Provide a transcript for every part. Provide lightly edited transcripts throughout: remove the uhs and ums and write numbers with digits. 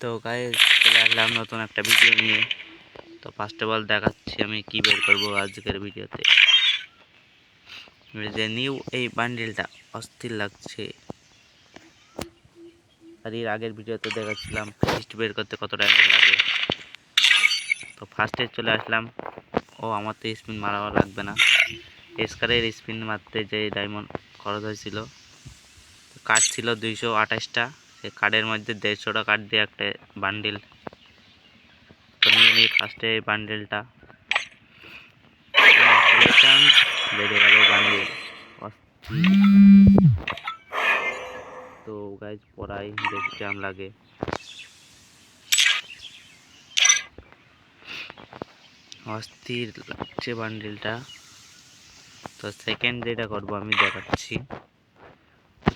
তো গাইস চলে আসলাম নতুন একটা ভিডিও নিয়ে। তো ফার্স্ট অফ অল দেখাচ্ছি আমি কি বের করবো আজকের ভিডিওতে। যে নিউ এই বান্ডেলটা অস্থির লাগছে। আর এর আগের ভিডিওতে দেখাচ্ছিলাম ফিস্ট বের করতে কত টাইম লাগে। তো ফার্স্টে চলে আসলাম। ও আমার তো স্পিন মারাও লাগবে না, এসকারের স্পিন মারতে যে ডায়মন্ড খরচ হয়েছিল। কার্ড ছিল 228টা, সে কার্ডের মধ্যে 150টা কার্ড দিয়ে একটা বান্ডেল তো নিয়ে নিই। ফার্স্টে এই বান্ডেলটা বেড়ে গেল বান্ডেল। তো গাইজ পড়াই বেশ জ্যাম লাগে। অস্থির লাগছে বান্ডেলটা। তো সেকেন্ড যেটা করবো আমি দেখাচ্ছি।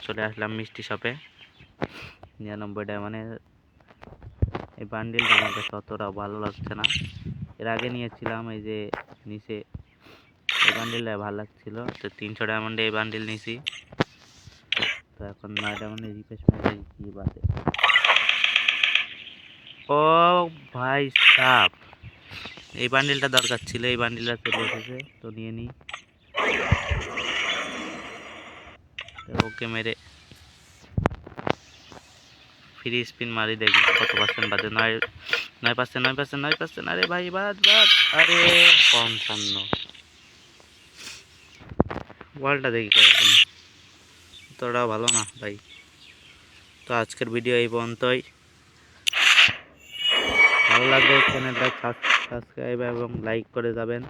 চলে আসলাম মিষ্টি শপে 99 ডায়মন্ডের এই বান্ডেলটা আমার কাছে অতটা ভালো লাগছে না। এর আগে নিয়েছিলাম এই যে নিচে এই বান্ডেলটা ভালো লাগছিল, তো 300 ডায়মন্ডে এই বান্ডেল নিয়েছি। তো এখন 9 ডায়মন্ডে রিফ্রেশমেন্ট কি বাদে। ও ভাই সাপ, এই বান্ডেলটা দরকার ছিল, এই বান্ডেলটা চলে এসেছে তো নিয়ে নিই। ওকে মেরে ফ্রি স্পিন মারি দেখি কত পার্সেন্ট বাদে। 9%। আরে ভাই বাদ। আরে 55 ওয়ালটা দেখি কখন, তোরা ভালো না ভাই। তো আজকের ভিডিও এই পর্যন্তই। ভালো লাগলে চ্যানেলটা সাবস্ক্রাইব এবং লাইক করে যাবেন।